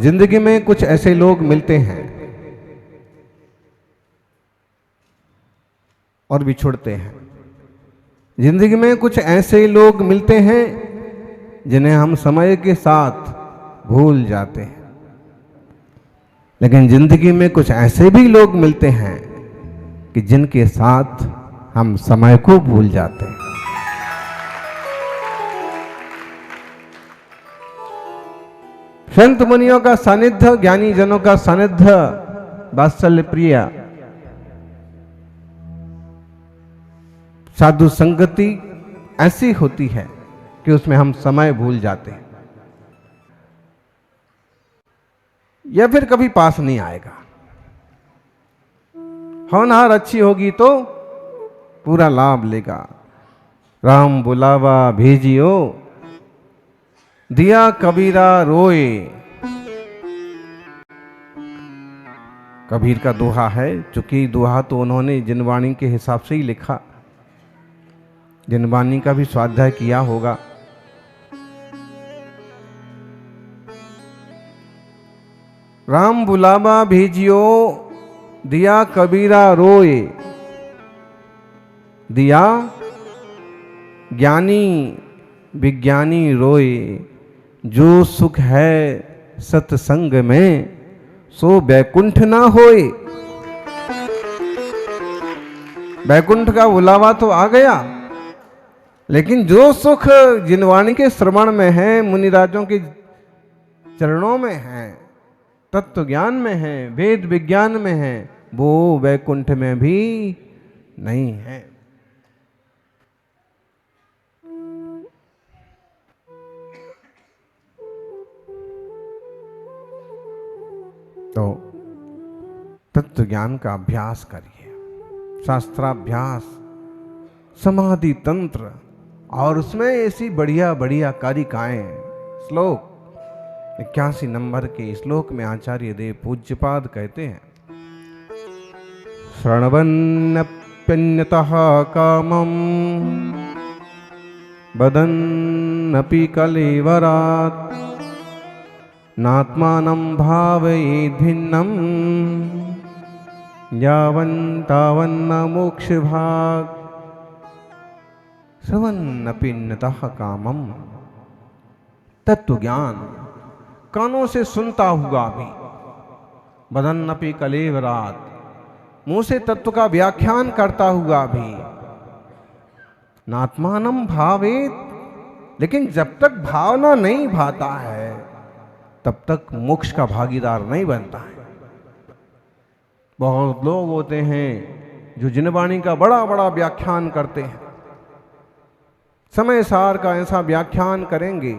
जिंदगी में कुछ ऐसे लोग मिलते हैं और बिछुड़ते हैं। जिंदगी में कुछ ऐसे लोग मिलते हैं जिन्हें हम समय के साथ भूल जाते हैं, लेकिन जिंदगी में कुछ ऐसे भी लोग मिलते हैं कि जिनके साथ हम समय को भूल जाते हैं। संत मुनियों का सानिध्य, ज्ञानी जनों का सानिध्य, वात्सल्य प्रिय साधु संगति ऐसी होती है कि उसमें हम समय भूल जाते हैं, या फिर कभी पास नहीं आएगा। होनहार अच्छी होगी तो पूरा लाभ लेगा। राम बुलावा भेजियो, दिया कबीरा रोए। कबीर का दोहा है, चूंकि दोहा तो उन्होंने जिनवाणी के हिसाब से ही लिखा, जिनवाणी का भी स्वाध्याय किया होगा। राम बुलावा भेजियो, दिया कबीरा रोए। दिया ज्ञानी विज्ञानी रोए, जो सुख है सत्संग में सो बैकुंठ ना होए। बैकुंठ का बुलावा तो आ गया, लेकिन जो सुख जिनवाणी के श्रवण में है, मुनिराजों के चरणों में है, तत्व ज्ञान में है, वेद विज्ञान में है, वो बैकुंठ में भी नहीं है। तो तत्व ज्ञान का अभ्यास करिए, शास्त्राभ्यास, समाधि तंत्र, और उसमें ऐसी बढ़िया बढ़िया कारिकाएं। श्लोक 81 नंबर के श्लोक में आचार्य देव पूज्यपाद कहते हैं, श्रणवन्नप्यन्यतः कामं वदन्नपि कलेवरात् नात्मानं भावयेद् भिन्नं यावन्तावन्न मोक्षभाग्। श्रवन्नपिन्नतः कामम, तत्व ज्ञान कानों से सुनता हुआ भी, बदन्नपि कलेवरात, मुंह से तत्व का व्याख्यान करता हुआ भी, नात्मानम भावेत, लेकिन जब तक भावना नहीं भाता है तब तक मोक्ष का भागीदार नहीं बनता है। बहुत लोग होते हैं जो जिनवाणी का बड़ा बड़ा व्याख्यान करते हैं, समय सार का ऐसा व्याख्यान करेंगे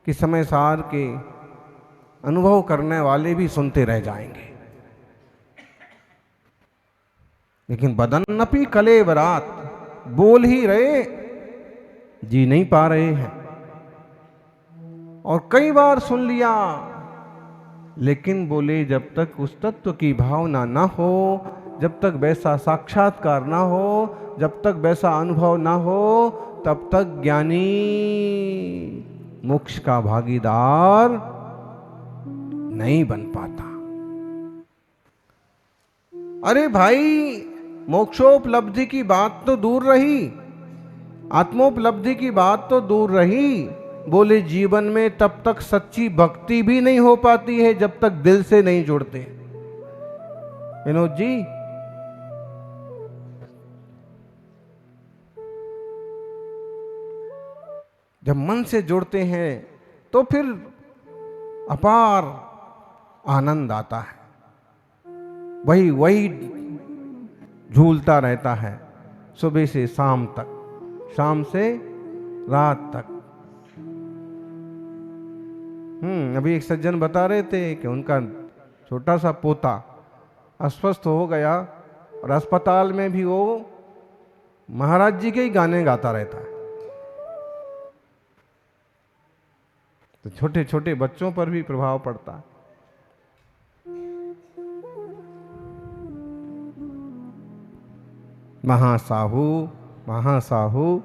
कि समय सार के अनुभव करने वाले भी सुनते रह जाएंगे, लेकिन बदन्नपि कलेवरात, बोल ही रहे, जी नहीं पा रहे हैं। और कई बार सुन लिया, लेकिन बोले जब तक उस तत्व की भावना ना हो, जब तक वैसा साक्षात्कार ना हो, जब तक वैसा अनुभव ना हो, तब तक ज्ञानी मोक्ष का भागीदार नहीं बन पाता। अरे भाई, मोक्षोपलब्धि की बात तो दूर रही, आत्मोपलब्धि की बात तो दूर रही, बोले जीवन में तब तक सच्ची भक्ति भी नहीं हो पाती है जब तक दिल से नहीं जुड़ते। विनोद जी, जब मन से जुड़ते हैं तो फिर अपार आनंद आता है, वही वही झूलता रहता है सुबह से शाम तक, शाम से रात तक। अभी एक सज्जन बता रहे थे कि उनका छोटा सा पोता अस्वस्थ हो गया और अस्पताल में भी वो महाराज जी के ही गाने गाता रहता है। तो छोटे छोटे बच्चों पर भी प्रभाव पड़ता है। महासाहू महासाहू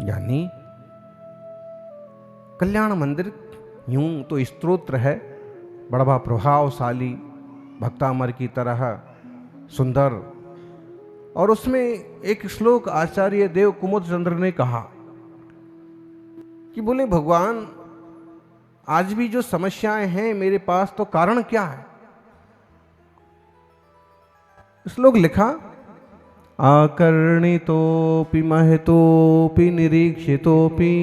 यानी कल्याण मंदिर यूं तो स्तोत्र है, बड़ा प्रभावशाली भक्तामर की तरह सुंदर, और उसमें एक श्लोक आचार्य देव कुमुद चंद्र ने कहा कि बोले भगवान आज भी जो समस्याएं हैं मेरे पास, तो कारण क्या है? श्लोक लिखा, आकर्णितोपि महतोपि निरीक्षितोपि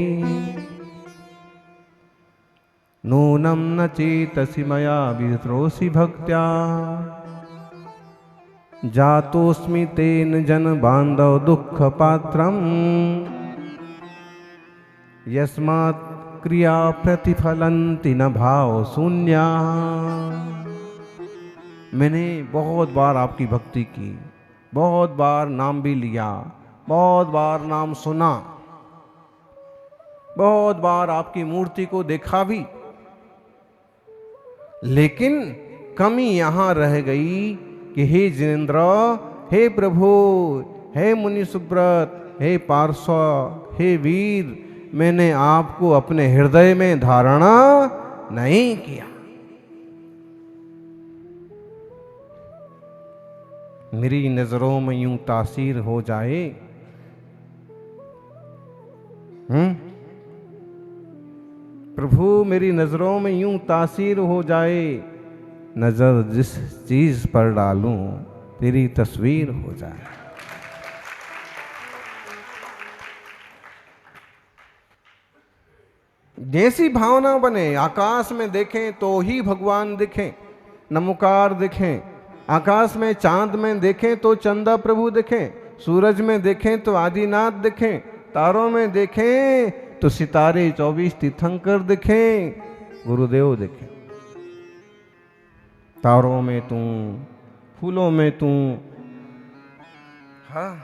नूनं न चेतसि मया विद्रोसि भक्त्या जातोस्मि तेन जन बांधव दुख पात्रम यस्मात् क्रिया प्रतिफलन्ति न भाव शून्या। मैंने बहुत बार आपकी भक्ति की, बहुत बार नाम भी लिया, बहुत बार नाम सुना, बहुत बार आपकी मूर्ति को देखा भी, लेकिन कमी यहां रह गई कि हे जिनेन्द्र, हे प्रभु, हे मुनि सुब्रत, हे पार्श्व, हे वीर, मैंने आपको अपने हृदय में धारणा नहीं किया। मेरी नजरों में यूं तासीर हो जाए, प्रभु मेरी नजरों में यूं तासीर हो जाए, नजर जिस चीज पर डालूं तेरी तस्वीर हो जाए। जैसी भावना बने, आकाश में देखें तो ही भगवान दिखें, नमोकार दिखें, आकाश में चांद में देखें तो चंदा प्रभु दिखें, सूरज में देखें तो आदिनाथ दिखें, तारों में देखें तो सितारे 24 तीर्थंकर दिखें, गुरुदेव दिखें। तारों में तू, फूलों में तू, हाँ,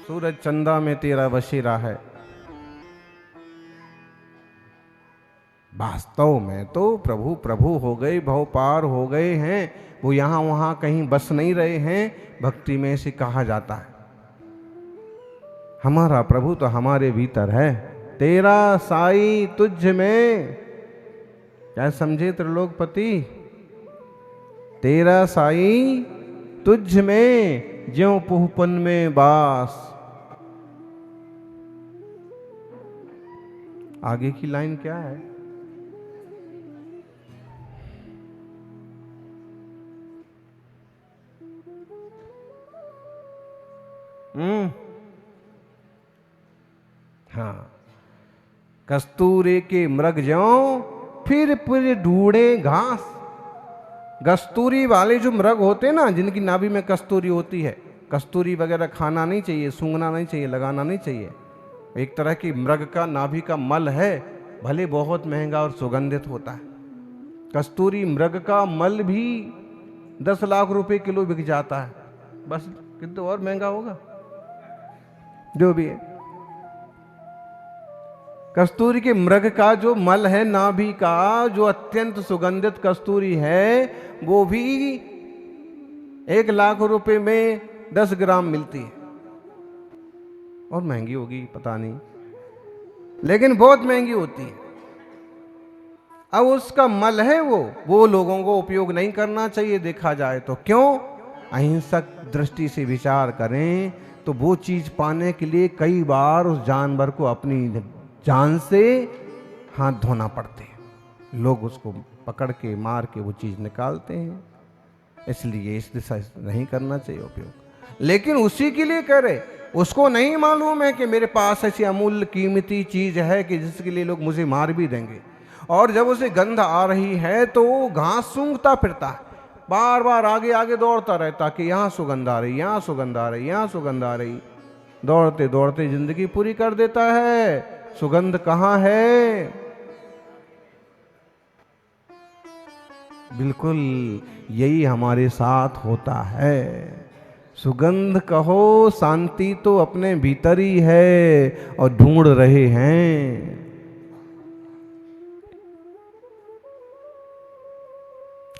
सूरज चंदा में तेरा बसेरा है। वास्तव में तो प्रभु प्रभु हो गए, भव पार हो गए हैं, वो यहां वहां कहीं बस नहीं रहे हैं। भक्ति में से कहा जाता है हमारा प्रभु तो हमारे भीतर है। तेरा साई तुझ में, क्या समझे त्रिलोकपति? तेरा साई तुझ में ज्यों पुहपन में बास। आगे की लाइन क्या है? हाँ, कस्तूरे के मृग ज्यों फिर ढूंढे घास। कस्तूरी वाले जो मृग होते ना, जिनकी नाभि में कस्तूरी होती है, कस्तूरी वगैरह खाना नहीं चाहिए, सूंघना नहीं चाहिए, लगाना नहीं चाहिए। एक तरह की मृग का नाभि का मल है, भले बहुत महंगा और सुगंधित होता है। कस्तूरी मृग का मल भी 10 लाख रुपए किलो बिक जाता है। बस कितना और महंगा होगा, जो भी है। कस्तूरी के मृग का जो मल है नाभि का, जो अत्यंत सुगंधित कस्तूरी है, वो भी 1 लाख रुपए में 10 ग्राम मिलती है। और महंगी होगी पता नहीं, लेकिन बहुत महंगी होती है। अब उसका मल है वो लोगों को उपयोग नहीं करना चाहिए देखा जाए तो। क्यों? अहिंसक दृष्टि से विचार करें तो वो चीज पाने के लिए कई बार उस जानवर को अपनी जान से हाथ धोना पड़ते हैं। लोग उसको पकड़ के मार के वो चीज निकालते हैं, इसलिए इस दिशा नहीं करना चाहिए उपयोग। लेकिन उसी के लिए करे, उसको नहीं मालूम है कि मेरे पास ऐसी अमूल्य कीमती चीज है कि जिसके लिए लोग मुझे मार भी देंगे। और जब उसे गंध आ रही है तो वो घास सूंघता फिरता है, बार बार आगे आगे दौड़ता रहता कि यहाँ सुगंध आ रही, यहाँ सुगंध आ रही, यहाँ सुगंध आ रही। दौड़ते दौड़ते जिंदगी पूरी कर देता है। सुगंध कहाँ है? बिल्कुल यही हमारे साथ होता है। सुगंध कहो, शांति तो अपने भीतर ही है और ढूंढ रहे हैं।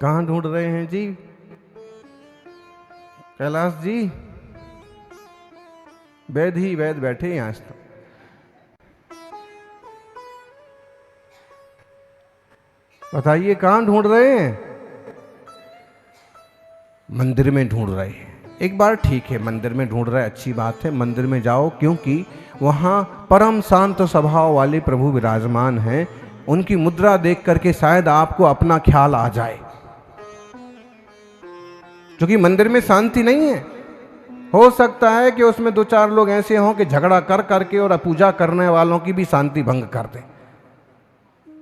कहाँ ढूंढ रहे हैं जी? कैलाश जी, वैद ही वैद बैठे यहाँ। बताइए कहाँ ढूंढ रहे हैं? मंदिर में ढूंढ रहे हैं। एक बार ठीक है, मंदिर में ढूंढ रहे, अच्छी बात है, मंदिर में जाओ, क्योंकि वहाँ परम शांत स्वभाव वाले प्रभु विराजमान हैं। उनकी मुद्रा देख करके शायद आपको अपना ख्याल आ जाए, क्योंकि मंदिर में शांति नहीं है। हो सकता है कि उसमें दो चार लोग ऐसे हों कि झगड़ा कर करके और पूजा करने वालों की भी शांति भंग कर दें।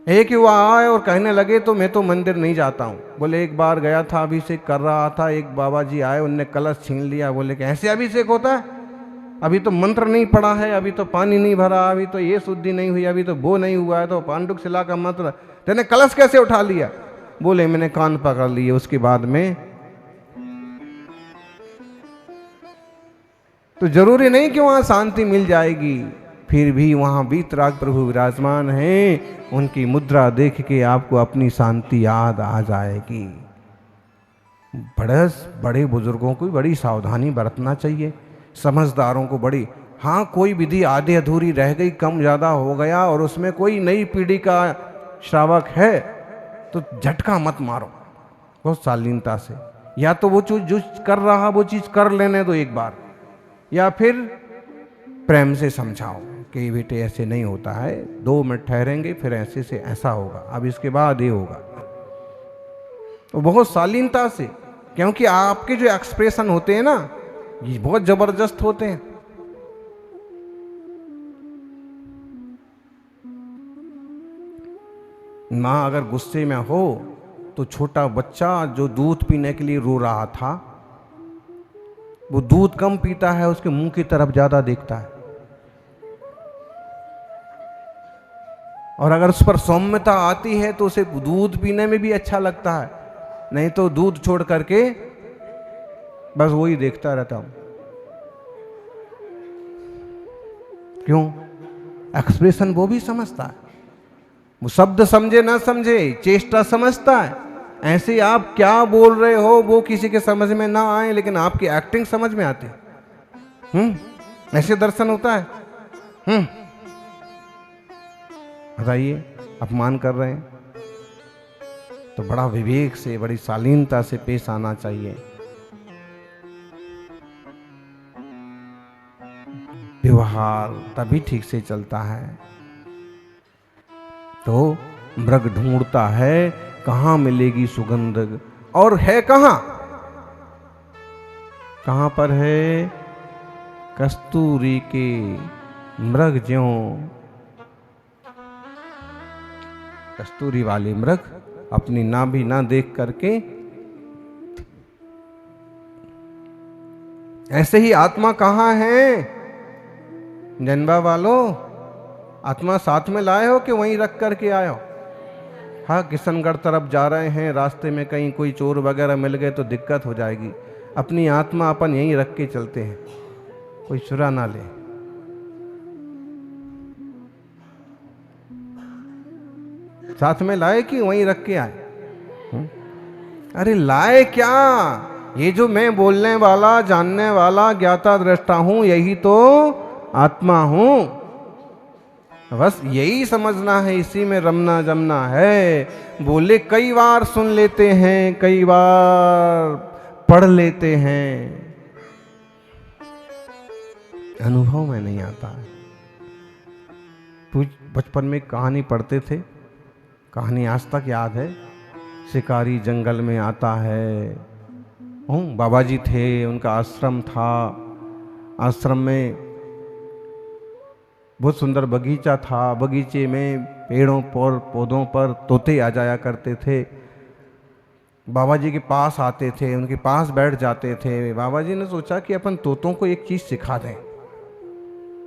एक युवा आए और कहने लगे तो मैं तो मंदिर नहीं जाता हूँ। बोले एक बार गया था, अभिषेक कर रहा था, एक बाबा जी आए, उनने कलश छीन लिया। बोले कि ऐसे अभिषेक होता है? अभी तो मंत्र नहीं पड़ा है, अभी तो पानी नहीं भरा, अभी तो ये शुद्धि नहीं हुई, अभी तो वो नहीं हुआ है, तो पांडुक शिला का मंत्र, तेने कलश कैसे उठा लिया? बोले मैंने कान पकड़ लिए। उसके बाद में तो जरूरी नहीं कि वहां शांति मिल जाएगी, फिर भी वहां वीतराग प्रभु विराजमान हैं। उनकी मुद्रा देख के आपको अपनी शांति याद आ जाएगी। बड़े बुजुर्गों को बड़ी सावधानी बरतना चाहिए, समझदारों को बड़ी। हाँ, कोई विधि आधे अधूरी रह गई, कम ज़्यादा हो गया और उसमें कोई नई पीढ़ी का श्रावक है तो झटका मत मारो, बहुत शालीनता से। या तो वो चीज जो कर रहा वो चीज़ कर लेने दो एक बार, या फिर प्रेम से समझाओ कि बेटे ऐसे नहीं होता है, 2 मिनट ठहरेंगे, फिर ऐसे से ऐसा होगा, अब इसके बाद ये होगा। तो बहुत शालीनता से, क्योंकि आपके जो एक्सप्रेशन होते हैं ना, ये बहुत जबरदस्त होते हैं। माँ अगर गुस्से में हो तो छोटा बच्चा जो दूध पीने के लिए रो रहा था, वो दूध कम पीता है, उसके मुंह की तरफ ज्यादा देखता है। और अगर उस पर सौम्यता आती है तो उसे दूध पीने में भी अच्छा लगता है, नहीं तो दूध छोड़ करके बस वही देखता रहता हूं। क्यों? एक्सप्रेशन वो भी समझता है, वो शब्द समझे ना समझे, चेष्टा समझता है। ऐसे आप क्या बोल रहे हो वो किसी के समझ में ना आए, लेकिन आपकी एक्टिंग समझ में आती है। ऐसे दर्शन होता है। बताइए, अपमान कर रहे हैं तो बड़ा विवेक से, बड़ी शालीनता से पेश आना चाहिए। व्यवहार तभी ठीक से चलता है। तो मृग ढूंढता है कहां मिलेगी सुगंध, और है कहां पर है? कस्तूरी के मृग ज्यों, कस्तूरी वाली मृग अपनी नाभि ना देख करके। ऐसे ही आत्मा कहां है? जनबा वालों, आत्मा साथ में लाए हो कि वहीं रख करके आए हो? हाँ, किशनगढ़ तरफ जा रहे हैं, रास्ते में कहीं कोई चोर वगैरह मिल गए तो दिक्कत हो जाएगी। अपनी आत्मा अपन यहीं रख के चलते हैं, कोई चुरा ना ले। साथ में लाए कि वहीं रख के आए? अरे लाए क्या? ये जो मैं बोलने वाला, जानने वाला, ज्ञाता दृष्टा हूं, यही तो आत्मा हूं। बस यही समझना है, इसी में रमना जमना है। बोले कई बार सुन लेते हैं, कई बार पढ़ लेते हैं, अनुभव में नहीं आता है। बचपन में कहानी पढ़ते थे, कहानी आज तक याद है। शिकारी जंगल में आता है, बाबा जी थे, उनका आश्रम था, आश्रम में बहुत सुंदर बगीचा था, बगीचे में पेड़ों पर, पौधों पर तोते आ जाया करते थे। बाबा जी के पास आते थे, उनके पास बैठ जाते थे। बाबा जी ने सोचा कि अपन तोतों को एक चीज सिखा दें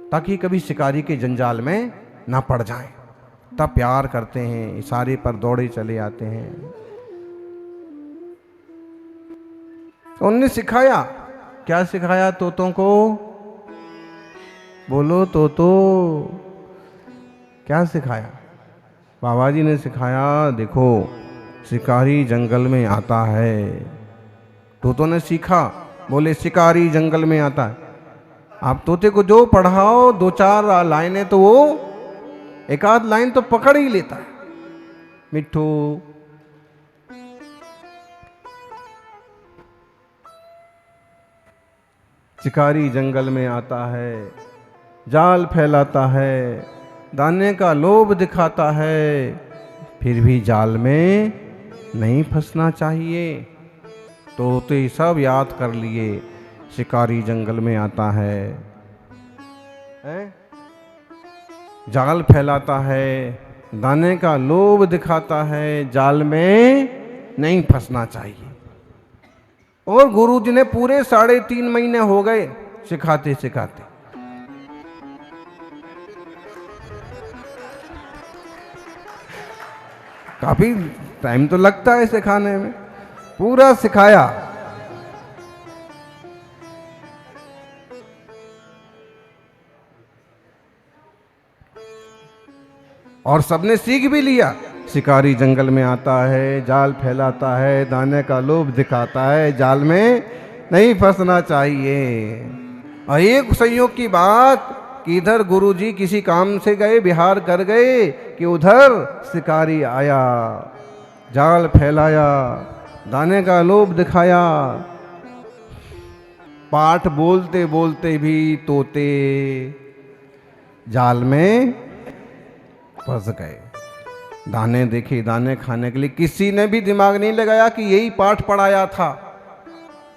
ताकि कभी शिकारी के जंजाल में ना पड़ जाएं। तब प्यार करते हैं, इशारे पर दौड़े चले आते हैं। तो उनने सिखाया, क्या सिखाया तोतों को? बोलो तोतो, क्या सिखाया? बाबा जी ने सिखाया, देखो शिकारी जंगल में आता है। तोतों ने सीखा, बोले शिकारी जंगल में आता है। आप तोते को जो पढ़ाओ 2-4 लाइनें तो वो एक आध लाइन तो पकड़ ही लेता है। मिट्ठू शिकारी जंगल में आता है, जाल फैलाता है, दाने का लोभ दिखाता है, फिर भी जाल में नहीं फंसना चाहिए। तोते सब याद कर लिए, शिकारी जंगल में आता है, जाल फैलाता है, दाने का लोभ दिखाता है, जाल में नहीं फंसना चाहिए। और गुरुजी ने पूरे 3.5 महीने हो गए सिखाते सिखाते। काफी टाइम तो लगता है सिखाने में, पूरा सिखाया। और सबने सीख भी लिया। शिकारी जंगल में आता है, जाल फैलाता है, दाने का लोभ दिखाता है, जाल में नहीं फंसना चाहिए। और एक संयोग की बात कि इधर गुरुजी किसी काम से गए, बिहार कर गए, कि उधर शिकारी आया, जाल फैलाया, दाने का लोभ दिखाया। पाठ बोलते बोलते भी तोते जाल में फंस गए। दाने देखे, दाने खाने के लिए किसी ने भी दिमाग नहीं लगाया कि यही पाठ पढ़ाया था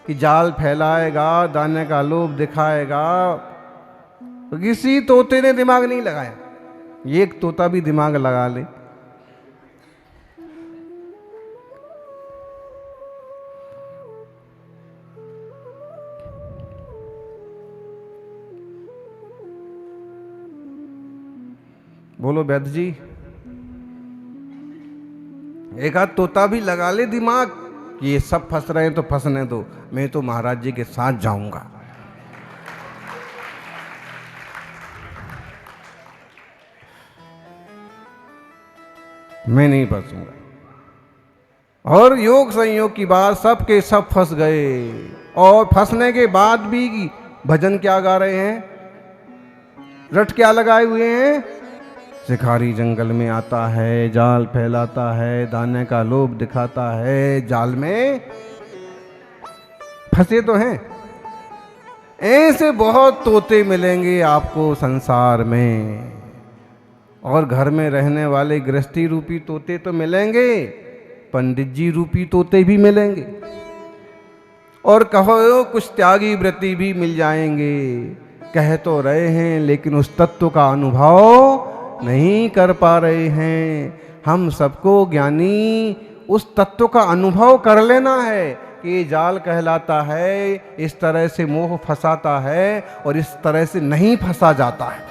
कि जाल फैलाएगा, दाने का लोभ दिखाएगा। तो किसी तोते ने दिमाग नहीं लगाया। एक तोता भी दिमाग लगा ले। बोलो वैद्य जी, एक आध तोता भी लगा ले दिमाग कि ये सब फंस रहे हैं तो फंसने दो, मैं तो महाराज जी के साथ जाऊंगा। मैं नहीं फंसूंगा। और योग संयोग की बात, सब के सब फंस गए। और फंसने के बाद भी भजन क्या गा रहे हैं, रट क्या लगाए हुए हैं? शिकारी जंगल में आता है, जाल फैलाता है, दाने का लोभ दिखाता है, जाल में फंसे तो हैं। ऐसे बहुत तोते मिलेंगे आपको संसार में। और घर में रहने वाले गृहस्थी रूपी तोते तो मिलेंगे, पंडित जी रूपी तोते भी मिलेंगे, और कहो कुछ त्यागी व्रती भी मिल जाएंगे। कह तो रहे हैं लेकिन उस तत्व का अनुभव नहीं कर पा रहे हैं। हम सबको ज्ञानी उस तत्व का अनुभव कर लेना है कि ये जाल कहलाता है, इस तरह से मोह फंसाता है और इस तरह से नहीं फंसा जाता है।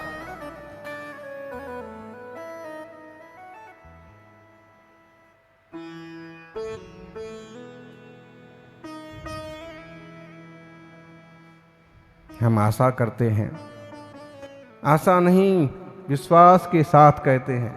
हम आशा करते हैं, आशा नहीं विश्वास के साथ कहते हैं